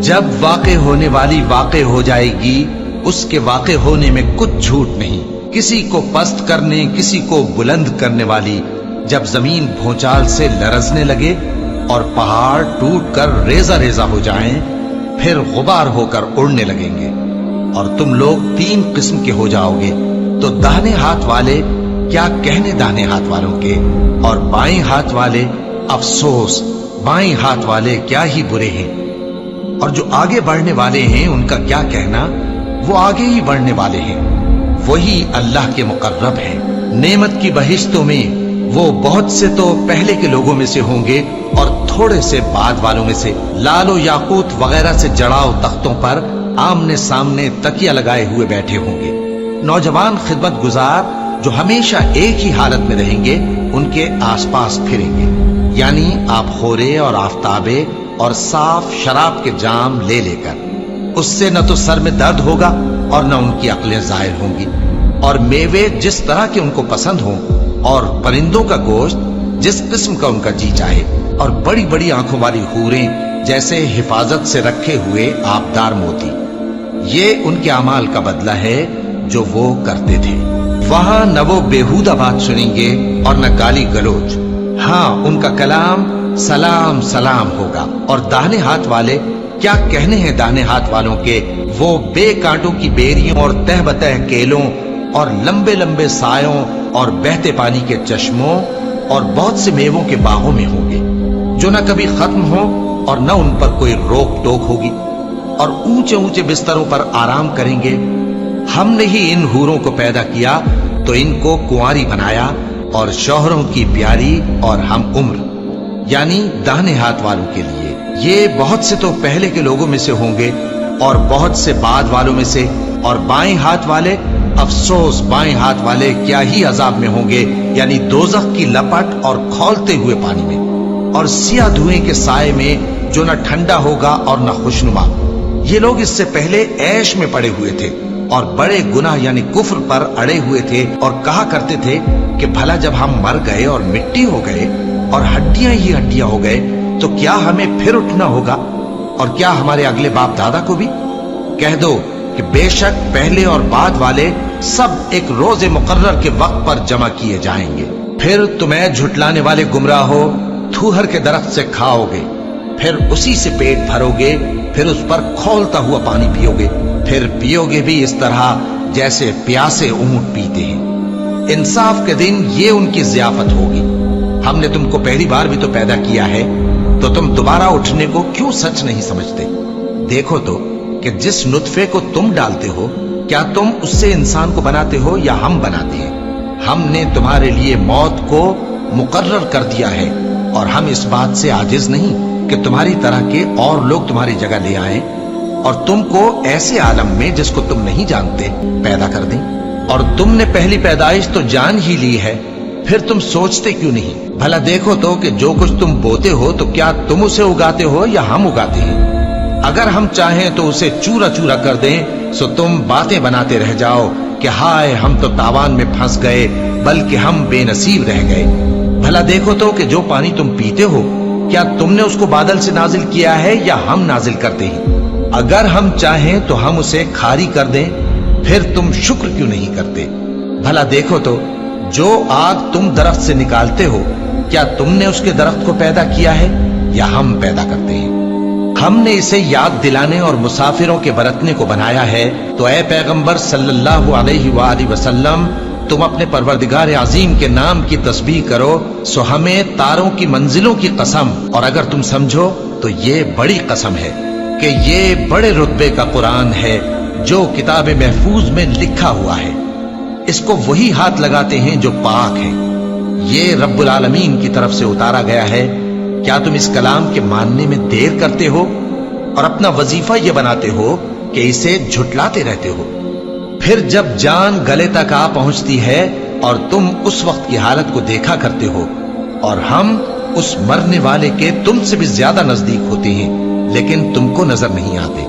جب واقع ہونے والی واقع ہو جائے گی، اس کے واقع ہونے میں کچھ جھوٹ نہیں، کسی کو پست کرنے کسی کو بلند کرنے والی، جب زمین بھونچال سے لرزنے لگے اور پہاڑ ٹوٹ کر ریزہ ریزہ ہو جائیں، پھر غبار ہو کر اڑنے لگیں گے، اور تم لوگ 3 قسم کے ہو جاؤ گے، تو داہنے ہاتھ والے کیا کہنے داہنے ہاتھ والوں کے، اور بائیں ہاتھ والے افسوس، بائیں ہاتھ والے کیا ہی برے ہیں، اور جو آگے بڑھنے والے ہیں ان کا کیا کہنا، وہ آگے ہی بڑھنے والے ہیں، وہی اللہ کے مقرب ہیں۔ نعمت کی بہشتوں میں وہ بہت سے تو پہلے کے لوگوں میں سے ہوں گے اور تھوڑے سے بعد والوں میں سے، لال و یاقوت وغیرہ سے جڑاؤ تختوں پر آمنے سامنے تکیہ لگائے ہوئے بیٹھے ہوں گے، نوجوان خدمت گزار جو ہمیشہ ایک ہی حالت میں رہیں گے ان کے آس پاس پھریں گے، یعنی آپ خورے اور آفتابے اور صاف شراب کے جام لے لے کر، اس سے نہ تو سر میں درد ہوگا اور نہ ان کی عقلیں ظاہر ہوں گی، اور میوے جس طرح کے ان کو پسند ہوں، اور پرندوں کا گوشت جس قسم کا ان کا جی چاہے، اور بڑی بڑی آنکھوں والی حوریں جیسے حفاظت سے رکھے ہوئے آبدار موتی، یہ ان کے اعمال کا بدلہ ہے جو وہ کرتے تھے۔ وہاں نہ وہ بیہودہ بات سنیں گے اور نہ گالی گلوچ، ہاں ان کا کلام سلام سلام ہوگا۔ اور داہنے ہاتھ والے کیا کہنے ہیں داہنے ہاتھ والوں کے، وہ بے کانٹوں کی بیریوں اور تہ بتہ کیلوں اور لمبے لمبے سایوں اور بہتے پانی کے چشموں اور بہت سے میووں کے باغوں میں ہوں گے، جو نہ کبھی ختم ہو اور نہ ان پر کوئی روک ٹوک ہوگی، اور اونچے اونچے بستروں پر آرام کریں گے۔ ہم نے ہی ان حوروں کو پیدا کیا تو ان کو کنواری بنایا، اور شوہروں کی پیاری اور ہم عمر، یعنی داہنے ہاتھ والوں کے لیے۔ یہ بہت سے تو پہلے کے لوگوں میں سے ہوں گے اور بہت سے بعد والوں میں سے، اور بائیں ہاتھ والے افسوس، بائیں ہاتھ والے کیا ہی عذاب میں ہوں گے، یعنی دوزخ کی لپٹ اور کھولتے ہوئے پانی میں، اور سیاہ دھوئیں کے سائے میں جو نہ ٹھنڈا ہوگا اور نہ خوشنما۔ یہ لوگ اس سے پہلے عیش میں پڑے ہوئے تھے اور بڑے گناہ یعنی کفر پر اڑے ہوئے تھے، اور کہا کرتے تھے کہ بھلا جب ہم مر گئے اور مٹی ہو گئے اور ہڈیاں ہی ہڈیاں ہو گئے تو کیا ہمیں پھر اٹھنا ہوگا، اور کیا ہمارے اگلے باپ دادا کو بھی؟ کہہ دو کہ بے شک پہلے اور بعد والے سب ایک روز مقرر کے وقت پر جمع کیے جائیں گے، پھر تمہیں جھٹلانے والے گمراہ ہو تھوہر کے درخت سے کھاؤ گے، پھر اسی سے پیٹ بھرو گے، پھر اس پر کھولتا ہوا پانی پیو گے، پھر پیو گے بھی اس طرح جیسے پیاسے اونٹ پیتے ہیں۔ انصاف کے دن یہ ان کی ضیافت ہوگی۔ ہم نے تم کو پہلی بار بھی تو پیدا کیا ہے، تو تم دوبارہ اٹھنے کو کیوں سچ نہیں سمجھتے؟ دیکھو تو کہ جس نطفے کو تم ڈالتے ہو، کیا تم اس سے انسان کو بناتے ہو یا ہم بناتے ہیں؟ ہم نے تمہارے لیے موت کو مقرر کر دیا ہے، اور ہم اس بات سے عاجز نہیں کہ تمہاری طرح کے اور لوگ تمہاری جگہ لے آئیں اور تم کو ایسے عالم میں جس کو تم نہیں جانتے پیدا کر دیں۔ اور تم نے پہلی پیدائش تو جان ہی لی ہے، پھر تم سوچتے کیوں نہیں؟ بھلا دیکھو تو کہ جو کچھ تم بوتے ہو تو کیا تم اسے اگاتے ہو یا ہم اگاتے ہیں؟ اگر ہم چاہیں تو اسے چورا چورا کر دیں، سو تم باتیں بناتے رہ جاؤ کہ ہائے ہم تو تاوان میں پھنس گئے، بلکہ ہم بے نصیب رہ گئے۔ بھلا دیکھو تو کہ جو پانی تم پیتے ہو، کیا تم نے اس کو بادل سے نازل کیا ہے یا ہم نازل کرتے ہیں؟ اگر ہم چاہیں تو ہم اسے کھاری کر دیں، پھر تم شکر کیوں نہیں کرتے؟ بھلا دیکھو تو جو آگ تم درخت سے نکالتے ہو، کیا تم نے اس کے درخت کو پیدا کیا ہے یا ہم پیدا کرتے ہیں؟ ہم نے اسے یاد دلانے اور مسافروں کے برتنے کو بنایا ہے، تو اے پیغمبر صلی اللہ علیہ وآلہ وسلم، تم اپنے پروردگار عظیم کے نام کی تسبیح کرو، سو ہمیں تاروں کی منزلوں کی قسم، اور اگر تم سمجھو تو یہ بڑی قسم ہے کہ یہ بڑے رتبے کا قرآن ہے جو کتاب محفوظ میں لکھا ہوا ہے، اس کو وہی ہاتھ لگاتے ہیں جو پاک ہیں، یہ رب العالمین کی طرف سے اتارا گیا ہے۔ کیا تم اس کلام کے ماننے میں دیر کرتے ہو اور اپنا وظیفہ یہ بناتے ہو کہ اسے جھٹلاتے رہتے ہو؟ پھر جب جان گلے تک آ پہنچتی ہے اور تم اس وقت کی حالت کو دیکھا کرتے ہو، اور ہم اس مرنے والے کے تم سے بھی زیادہ نزدیک ہوتے ہیں لیکن تم کو نظر نہیں آتے۔